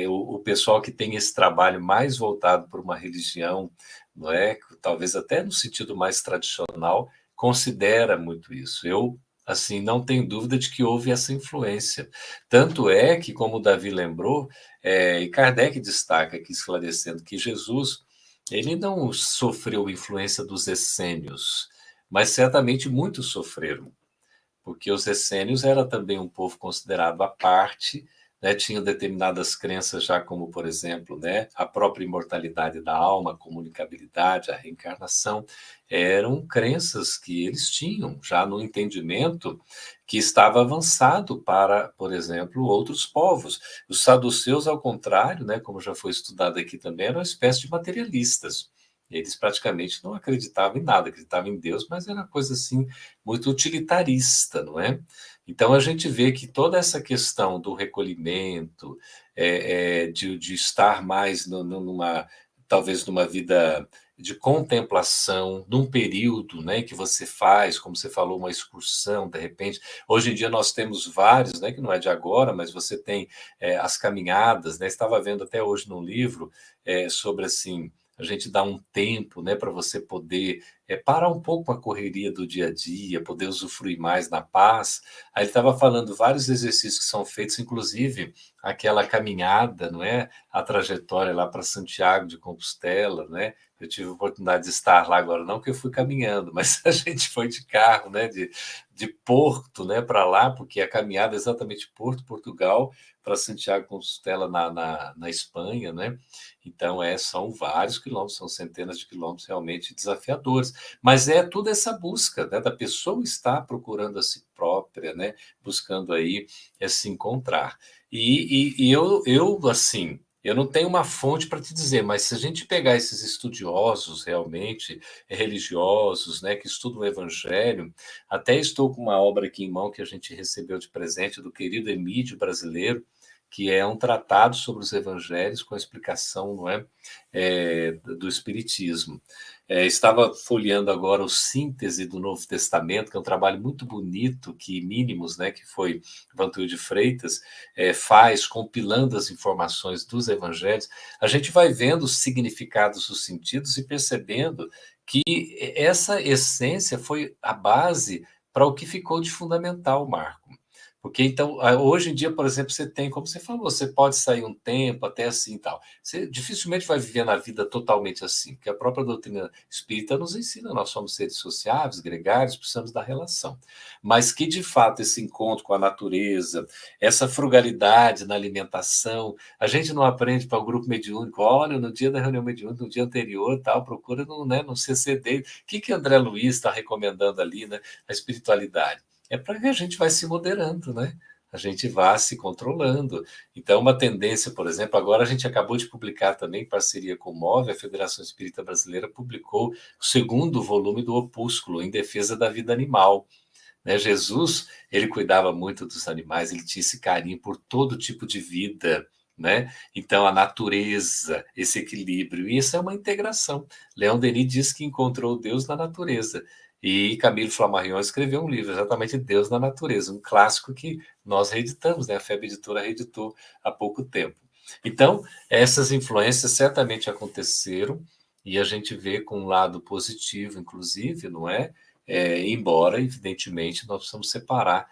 o pessoal que tem esse trabalho mais voltado para uma religião, não é? Talvez até no sentido mais tradicional, considera muito isso. Eu assim, não tenho dúvida de que houve essa influência. Tanto é que, como o Davi lembrou, e Kardec destaca aqui, esclarecendo que Jesus, ele não sofreu influência dos essênios, mas certamente muitos sofreram, porque os essênios era também um povo considerado à parte, né, tinham determinadas crenças já como, por exemplo, né, a própria imortalidade da alma, a comunicabilidade, a reencarnação, eram crenças que eles tinham já no entendimento que estava avançado para, por exemplo, outros povos. Os saduceus, ao contrário, né, como já foi estudado aqui também, eram uma espécie de materialistas. Eles praticamente não acreditavam em nada, acreditavam em Deus, mas era uma coisa assim muito utilitarista, não é? Então a gente vê que toda essa questão do recolhimento, de estar mais talvez numa vida de contemplação, num período, né, que você faz, como você falou, uma excursão, de repente. Hoje em dia nós temos vários, né, que não é de agora, mas você tem as caminhadas, né? Estava vendo até hoje num livro sobre assim a gente dá um tempo, né, para você poder parar um pouco a correria do dia a dia, poder usufruir mais na paz. Aí ele estava falando vários exercícios que são feitos, inclusive aquela caminhada, não é? A trajetória lá para Santiago de Compostela, né? Eu tive a oportunidade de estar lá agora, não que eu fui caminhando, mas a gente foi de carro, né? De de Porto, né, para lá, porque a caminhada é exatamente Porto, Portugal, para Santiago de Compostela na Espanha, né? Então, são vários quilômetros, são centenas de quilômetros realmente desafiadores. Mas é toda essa busca, né, da pessoa estar procurando a si própria, né, buscando aí se encontrar. E eu, assim, eu não tenho uma fonte para te dizer, mas se a gente pegar esses estudiosos realmente religiosos, né, que estudam o Evangelho, até estou com uma obra aqui em mão que a gente recebeu de presente do querido Emídio Brasileiro, que é um tratado sobre os Evangelhos com a explicação, não é, do Espiritismo. Estava folheando agora o Síntese do Novo Testamento, que é um trabalho muito bonito que Mínimos, né, que foi Vantuil de Freitas, faz, compilando as informações dos evangelhos. A gente vai vendo os significados, os sentidos e percebendo que essa essência foi a base para o que ficou de fundamental, Marco. Porque, então, hoje em dia, por exemplo, você tem, como você falou, você pode sair um tempo, até assim e tal. Você dificilmente vai viver na vida totalmente assim, porque a própria doutrina espírita nos ensina, nós somos seres sociáveis, gregários, precisamos da relação. Mas que, de fato, esse encontro com a natureza, essa frugalidade na alimentação, a gente não aprende para o grupo mediúnico, olha, no dia da reunião mediúnica, no dia anterior, tal, procura no CCD. O que André Luiz está recomendando ali, né? A espiritualidade. É para que a gente vai se moderando, né? A gente vá se controlando. Então, uma tendência, por exemplo, agora a gente acabou de publicar também, em parceria com o MOVE, a Federação Espírita Brasileira publicou o 2º volume do Opúsculo, Em Defesa da Vida Animal. Né? Jesus, ele cuidava muito dos animais, ele tinha esse carinho por todo tipo de vida, né? Então, a natureza, esse equilíbrio, e isso é uma integração. Leon Denis diz que encontrou Deus na natureza. E Camilo Flammarion escreveu um livro, exatamente Deus na Natureza, um clássico que nós reeditamos, né? A FEB Editora reeditou há pouco tempo. Então, essas influências certamente aconteceram e a gente vê com um lado positivo, inclusive, não é? Embora, evidentemente, nós precisamos separar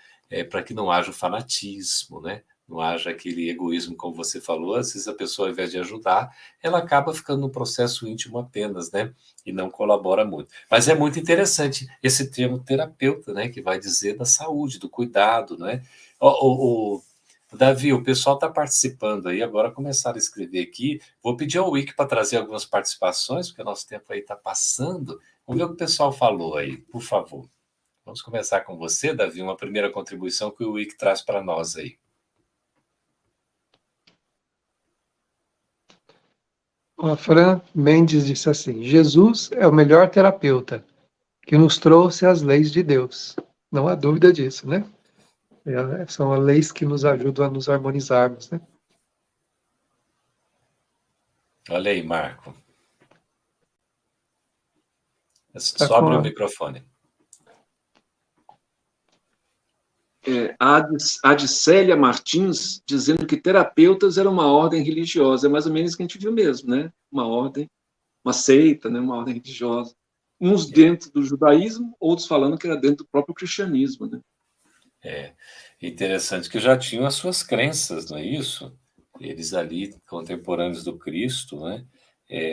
para que não haja o fanatismo, né? Não haja aquele egoísmo, como você falou, às vezes a pessoa, ao invés de ajudar, ela acaba ficando no processo íntimo apenas, né? E não colabora muito. Mas é muito interessante esse termo terapeuta, né? Que vai dizer da saúde, do cuidado, né? Davi, o pessoal está participando aí, agora começaram a escrever aqui. Vou pedir ao Wiki para trazer algumas participações, porque o nosso tempo aí está passando. Vamos ver o que o pessoal falou aí, por favor. Vamos começar com você, Davi, uma primeira contribuição que o Wiki traz para nós aí. A Fran Mendes disse assim: Jesus é o melhor terapeuta que nos trouxe as leis de Deus. Não há dúvida disso, né? São as leis que nos ajudam a nos harmonizarmos, né? Olha aí, Marco. Só abre o microfone. A Adicélia Martins dizendo que terapeutas era uma ordem religiosa. É mais ou menos o que a gente viu mesmo, né? Uma ordem, uma seita, né? Uma ordem religiosa. Uns dentro do judaísmo, outros falando que era dentro do próprio cristianismo, né? Interessante que já tinham as suas crenças, não é isso? Eles ali, contemporâneos do Cristo, né?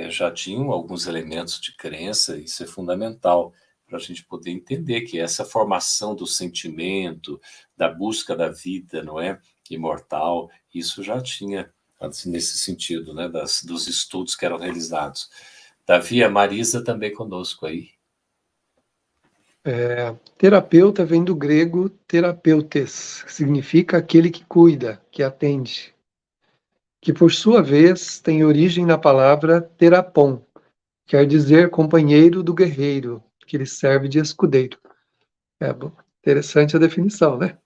Já tinham alguns elementos de crença, isso é fundamental para a gente poder entender que essa formação do sentimento, da busca da vida, não é? Imortal, isso já tinha, assim, nesse sentido, né? Dos estudos que eram realizados. Davi, a Marisa também conosco aí. Terapeuta vem do grego terapeutes, significa aquele que cuida, que atende, que por sua vez tem origem na palavra terapon, quer dizer companheiro do guerreiro, que lhe serve de escudeiro. Interessante a definição, né?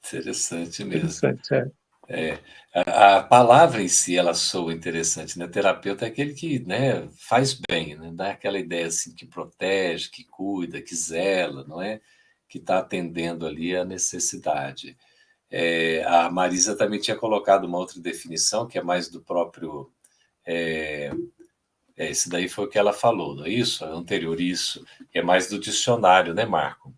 Interessante mesmo. Interessante, A palavra em si, ela soa interessante, né? Terapeuta é aquele que, né, faz bem, né? Dá aquela ideia assim, que protege, que cuida, que zela, não é? Que está atendendo ali a necessidade. A Marisa também tinha colocado uma outra definição, que é mais do próprio... esse daí foi o que ela falou, não é isso? Anterior isso, que é mais do dicionário, né, Marco?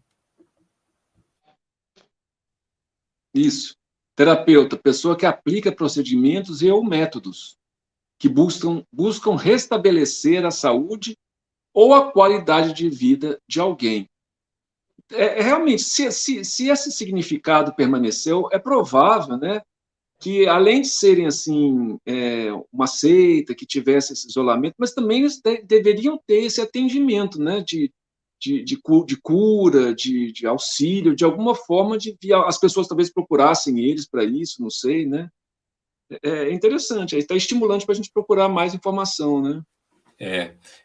Isso. Terapeuta, pessoa que aplica procedimentos e ou métodos que buscam restabelecer a saúde ou a qualidade de vida de alguém. realmente, se esse significado permaneceu, é provável, né, que além de serem assim uma seita que tivesse esse isolamento, mas também eles deveriam ter esse atendimento, né, de cura, de auxílio, de alguma forma as pessoas talvez procurassem eles para isso, não sei, né? É interessante, está estimulante para a gente procurar mais informação, né?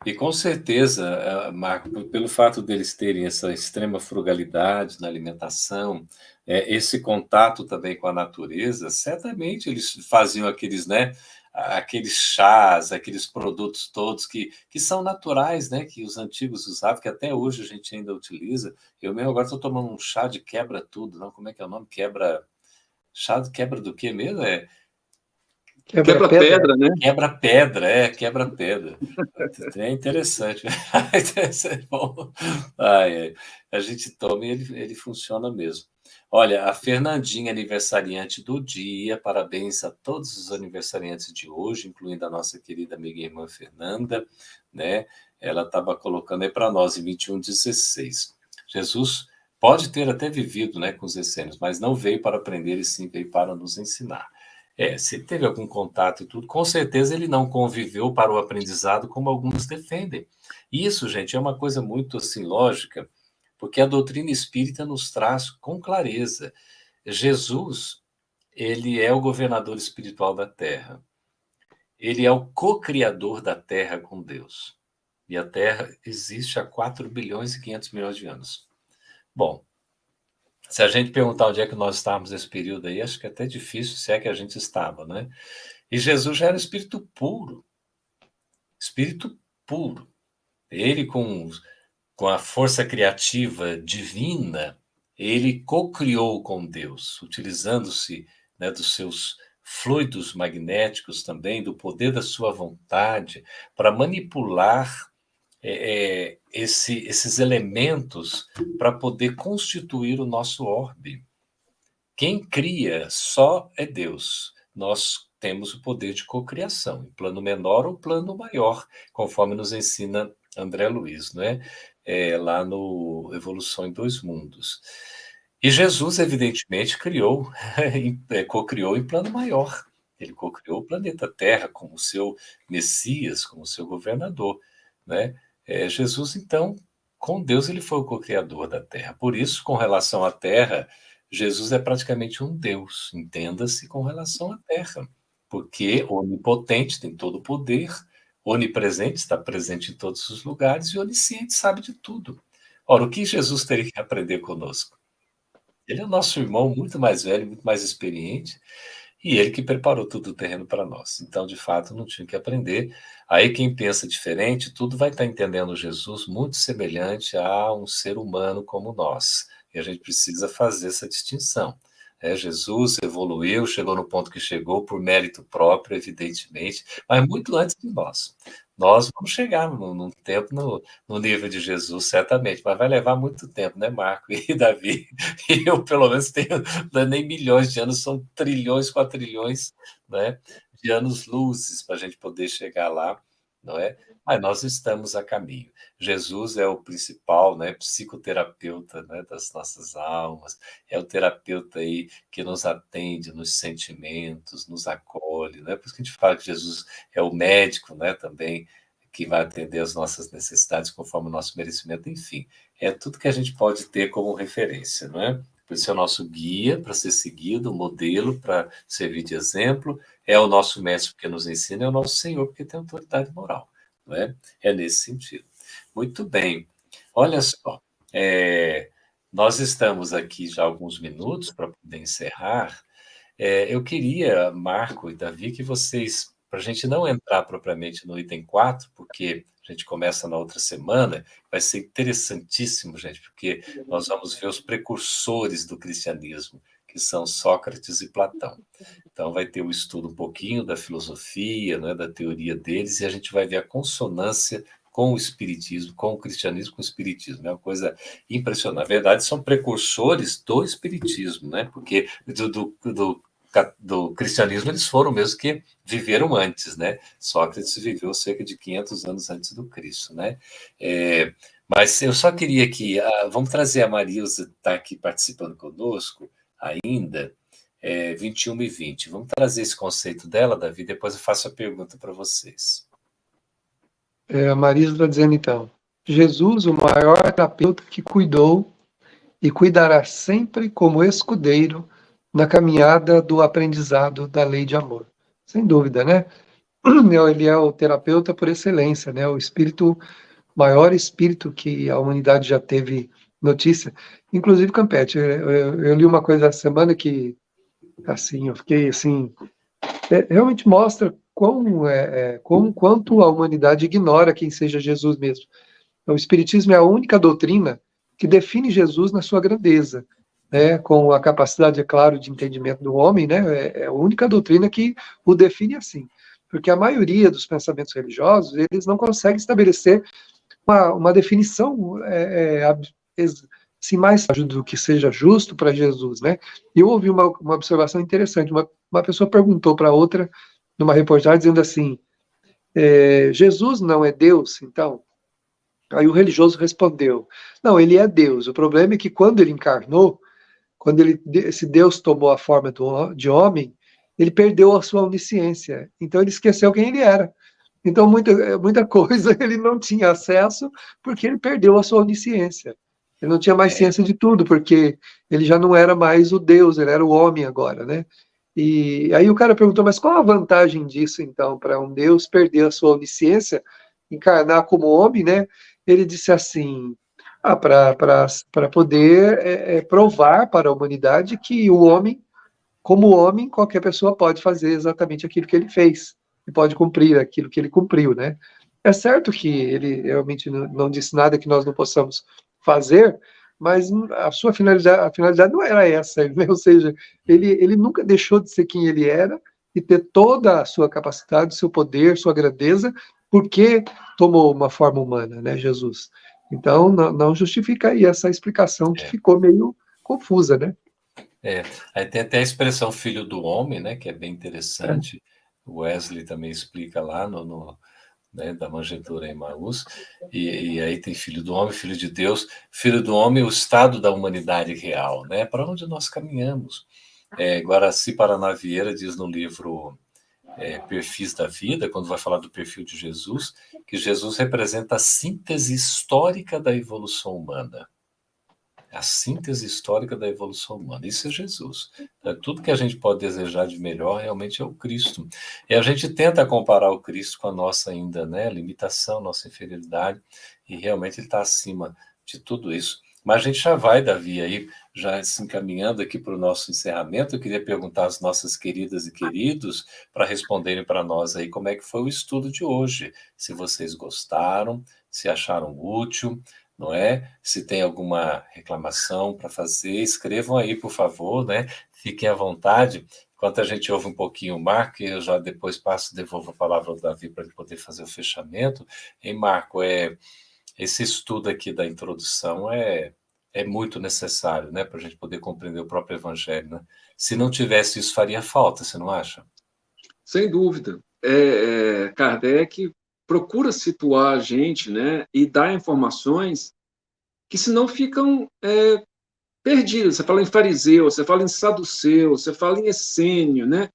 E com certeza, Marco, pelo fato deles terem essa extrema frugalidade na alimentação, esse contato também com a natureza, certamente eles faziam aqueles, né, aqueles chás, aqueles produtos todos que são naturais, né, que os antigos usavam, que até hoje a gente ainda utiliza. Eu mesmo agora estou tomando um chá de quebra tudo, não? Como é que é o nome? Chá de quebra do quê mesmo? Quebra-pedra. Quebra-pedra, né? Quebra-pedra. É interessante. É bom. A gente toma e ele funciona mesmo. Olha, a Fernandinha, aniversariante do dia, parabéns a todos os aniversariantes de hoje, incluindo a nossa querida amiga e irmã Fernanda, né? Ela estava colocando aí para nós em 21:16. Jesus pode ter até vivido, né, com os essênios, mas não veio para aprender, e sim veio para nos ensinar. Se ele teve algum contato e tudo, com certeza ele não conviveu para o aprendizado como alguns defendem. Isso, gente, é uma coisa muito assim lógica, porque a doutrina espírita nos traz com clareza. Jesus, ele é o governador espiritual da Terra. Ele é o co-criador da Terra com Deus. E a Terra existe há 4 bilhões e 500 milhões de anos. Bom, se a gente perguntar onde é que nós estávamos nesse período aí, acho que é até difícil, se é que a gente estava, né? E Jesus já era espírito puro. Espírito puro. Ele, com a força criativa divina, ele co-criou com Deus, utilizando-se, né, dos seus fluidos magnéticos também, do poder da sua vontade, para manipular esses elementos para poder constituir o nosso orbe. Quem cria só é Deus. Nós temos o poder de cocriação, em plano menor ou plano maior, conforme nos ensina André Luiz, né? Lá no Evolução em Dois Mundos. E Jesus, evidentemente, cocriou em plano maior. Ele cocriou o planeta Terra como seu Messias, como seu governador, né? Jesus, então, com Deus, ele foi o cocriador da Terra. Por isso, com relação à Terra, Jesus é praticamente um Deus, entenda-se, com relação à Terra, porque onipotente, tem todo o poder, onipresente, está presente em todos os lugares, e onisciente, sabe de tudo. Ora, o que Jesus teria que aprender conosco? Ele é o nosso irmão muito mais velho, muito mais experiente, e ele que preparou todo o terreno para nós. Então, de fato, não tinha que aprender. Aí quem pensa diferente, tudo vai estar entendendo Jesus muito semelhante a um ser humano como nós. E a gente precisa fazer essa distinção. Jesus evoluiu, chegou no ponto que chegou por mérito próprio, evidentemente, mas muito antes de nós. Nós vamos chegar num tempo no nível de Jesus, certamente, mas vai levar muito tempo, né, Marco e Davi? E eu, pelo menos, tenho, não é nem milhões de anos, são trilhões, quatrilhões, né, de anos-luzes para a gente poder chegar lá, não é? Mas nós estamos a caminho. Jesus é o principal, né, psicoterapeuta, né, das nossas almas, é o terapeuta aí que nos atende nos sentimentos, nos acolhe, né? Por isso que a gente fala que Jesus é o médico, né, também, que vai atender as nossas necessidades conforme o nosso merecimento, enfim. É tudo que a gente pode ter como referência, não é? Por isso é o nosso guia para ser seguido, modelo para servir de exemplo, é o nosso mestre porque nos ensina, é o nosso Senhor porque tem autoridade moral, não é? É nesse sentido. Muito bem. Olha só, nós estamos aqui já há alguns minutos para poder encerrar. Eu queria, Marco e Davi, que vocês, para a gente não entrar propriamente no item 4, porque a gente começa na outra semana, vai ser interessantíssimo, gente, porque nós vamos ver os precursores do cristianismo, que são Sócrates e Platão. Então, vai ter o estudo um pouquinho da filosofia, né, da teoria deles, e a gente vai ver a consonância com o espiritismo, com o cristianismo, com o espiritismo. É uma coisa impressionante. Na verdade, são precursores do espiritismo, né? Porque do cristianismo eles foram mesmo que viveram antes, né? Sócrates viveu cerca de 500 anos antes do Cristo, né? Mas eu só queria que, vamos trazer a Marilza, está aqui participando conosco ainda, 21h20. Vamos trazer esse conceito dela, Davi, depois eu faço a pergunta para vocês. A Marisa está dizendo então, Jesus, o maior terapeuta que cuidou e cuidará sempre como escudeiro na caminhada do aprendizado da lei de amor. Sem dúvida, né? Ele é o terapeuta por excelência, né? O espírito, maior espírito que a humanidade já teve notícia. Inclusive, Campete, eu li uma coisa essa semana que, assim, eu fiquei assim, realmente mostra quanto a humanidade ignora quem seja Jesus mesmo. O Espiritismo é a única doutrina que define Jesus na sua grandeza, né? Com a capacidade, é claro, de entendimento do homem, né? É a única doutrina que o define assim. Porque a maioria dos pensamentos religiosos, eles não conseguem estabelecer uma definição assim, mais do que seja justo para Jesus, né? E eu ouvi uma observação interessante. Uma pessoa perguntou para outra, numa reportagem, dizendo assim, Jesus não é Deus, então? Aí o religioso respondeu, não, ele é Deus. O problema é que quando ele encarnou, quando esse Deus tomou a forma de homem, ele perdeu a sua onisciência. Então ele esqueceu quem ele era. Então muita coisa ele não tinha acesso porque ele perdeu a sua onisciência. Ele não tinha mais ciência de tudo, porque ele já não era mais o Deus, ele era o homem agora, né? E aí o cara perguntou, mas qual a vantagem disso, então, para um Deus perder a sua onisciência, encarnar como homem, né? Ele disse assim, para poder provar para a humanidade que o homem, como homem, qualquer pessoa pode fazer exatamente aquilo que ele fez, e pode cumprir aquilo que ele cumpriu, né? É certo que ele realmente não disse nada que nós não possamos fazer, mas a finalidade não era essa, né? Ou seja, ele nunca deixou de ser quem ele era e ter toda a sua capacidade, seu poder, sua grandeza, porque tomou uma forma humana, né, Jesus? Então, não justifica aí essa explicação que ficou meio confusa, né? Aí tem até a expressão filho do homem, né, que é bem interessante. O Wesley também explica lá né, da manjedoura em Emaús, e aí tem filho do homem, filho de Deus, filho do homem, o estado da humanidade real, né, para onde nós caminhamos. Guaraci Paraná Vieira diz no livro Perfis da Vida, quando vai falar do perfil de Jesus, que Jesus representa a síntese histórica da evolução humana. A síntese histórica da evolução humana. Isso é Jesus. Tudo que a gente pode desejar de melhor realmente é o Cristo. E a gente tenta comparar o Cristo com a nossa ainda, né, limitação, nossa inferioridade, e realmente ele está acima de tudo isso. Mas a gente já vai, Davi, aí, já se encaminhando aqui para o nosso encerramento, eu queria perguntar às nossas queridas e queridos para responderem para nós aí como é que foi o estudo de hoje. Se vocês gostaram, se acharam útil, não é? Se tem alguma reclamação para fazer, escrevam aí, por favor, né? Fiquem à vontade. Enquanto a gente ouve um pouquinho o Marco, eu já depois devolvo a palavra ao Davi para ele poder fazer o fechamento. E Marco, esse estudo aqui da introdução é muito necessário, né? Para a gente poder compreender o próprio Evangelho, né? Se não tivesse isso, faria falta, você não acha? Sem dúvida. Kardec procura situar a gente, né, e dar informações que senão ficam perdidas. Você fala em fariseu, você fala em saduceu, você fala em essênio, né?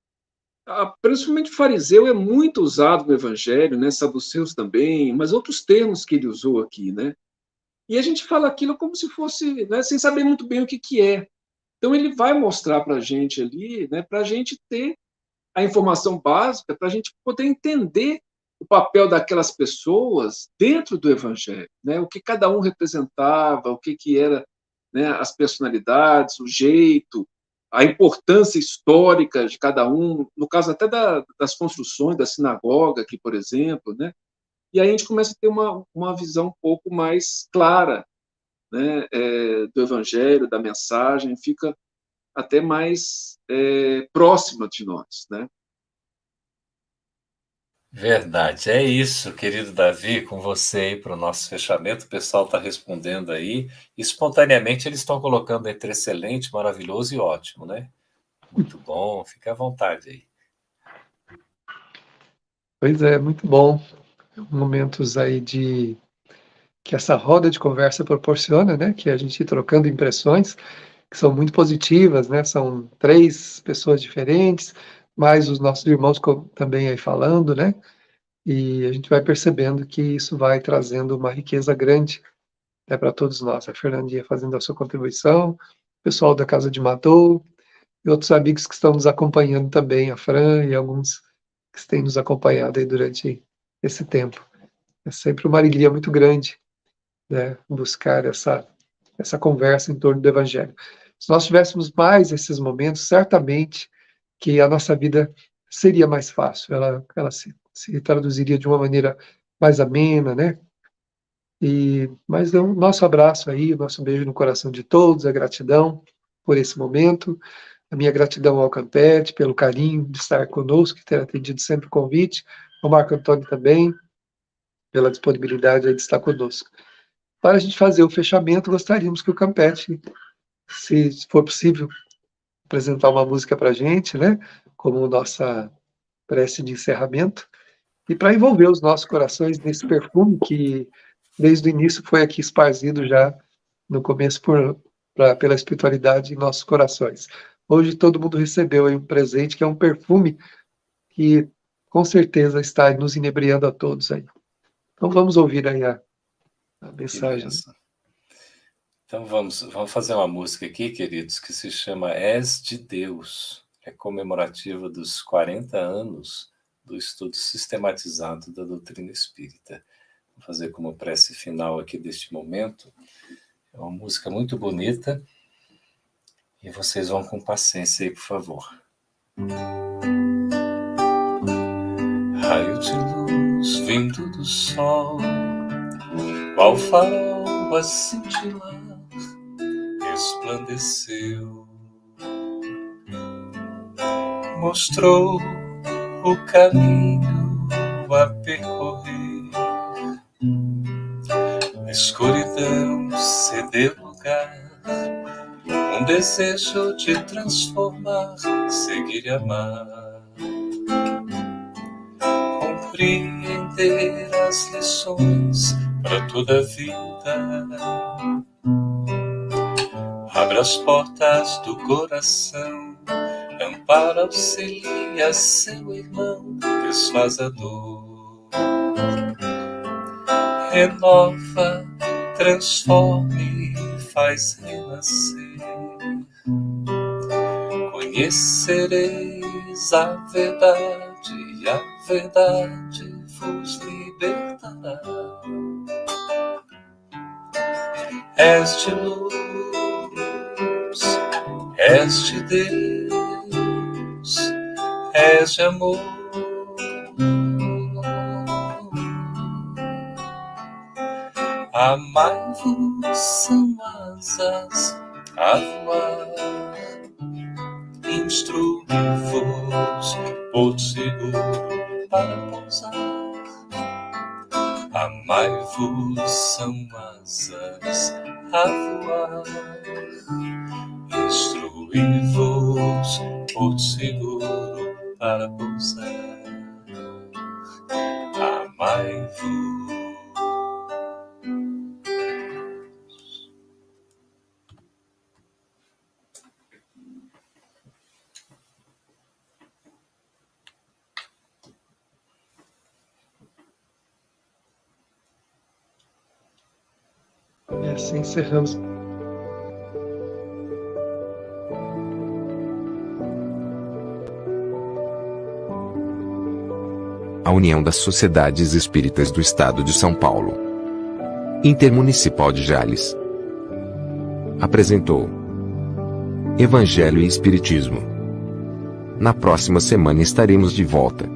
Principalmente fariseu é muito usado no Evangelho, né? Saduceus também, mas outros termos que ele usou aqui, né? E a gente fala aquilo como se fosse, né, sem saber muito bem o que é. Então ele vai mostrar para a gente ali, né, para a gente ter a informação básica, para a gente poder entender o papel daquelas pessoas dentro do Evangelho, né? O que cada um representava, o que era, né, as personalidades, o jeito, a importância histórica de cada um, no caso até das construções da sinagoga aqui, por exemplo, né? E aí a gente começa a ter uma visão um pouco mais clara, né, do Evangelho, da mensagem, fica até mais próxima de nós, né? Verdade, é isso, querido Davi, com você aí para o nosso fechamento. O pessoal está respondendo aí. Espontaneamente, eles estão colocando entre excelente, maravilhoso e ótimo, né? Muito bom, fica à vontade aí. Pois é, muito bom. Momentos aí que essa roda de conversa proporciona, né? Que a gente ir trocando impressões, que são muito positivas, né? São 3 pessoas diferentes, mais os nossos irmãos também aí falando, né? E a gente vai percebendo que isso vai trazendo uma riqueza grande, né, para todos nós. A Fernandinha fazendo a sua contribuição, o pessoal da Casa de Madou, e outros amigos que estão nos acompanhando também, a Fran e alguns que têm nos acompanhado aí durante esse tempo. É sempre uma alegria muito grande, né, buscar essa conversa em torno do Evangelho. Se nós tivéssemos mais esses momentos, certamente que a nossa vida seria mais fácil, ela se traduziria de uma maneira mais amena, né? Mas é o nosso abraço aí, o nosso beijo no coração de todos, a gratidão por esse momento, a minha gratidão ao Campete pelo carinho de estar conosco, de ter atendido sempre o convite, ao Marco Antônio também, pela disponibilidade de estar conosco. Para a gente fazer o fechamento, gostaríamos que o Campete, se for possível, apresentar uma música para a gente, né, como nossa prece de encerramento, e para envolver os nossos corações nesse perfume que, desde o início, foi aqui esparzido já, no começo, pela espiritualidade em nossos corações. Hoje todo mundo recebeu aí um presente, que é um perfume que, com certeza, está nos inebriando a todos aí. Então vamos ouvir aí a mensagem. Então vamos fazer uma música aqui, queridos, que se chama És de Deus. É comemorativa dos 40 anos do estudo sistematizado da doutrina espírita. Vou fazer como prece final aqui deste momento. É uma música muito bonita e vocês vão com paciência aí, por favor. Raio de luz vindo do sol, qual farol a cintilar, resplandeceu, mostrou o caminho a percorrer. A escuridão cedeu lugar, um desejo de transformar, seguir e amar, compreender as lições para toda a vida. Abre as portas do coração, ampara, auxilia seu irmão, desfaz a dor. Renova, transforme, faz renascer. Conhecereis a verdade, e a verdade vos libertará. És de luz, és de Deus, és de amor. Amai-vos são asas a voar, instrui-vos por seguro para pousar. Amai-vos são asas a voar, instrui-vos por seguro para pousar. Amai-vos. E assim encerramos. A União das Sociedades Espíritas do Estado de São Paulo, Intermunicipal de Jales, apresentou Evangelho e Espiritismo. Na próxima semana estaremos de volta.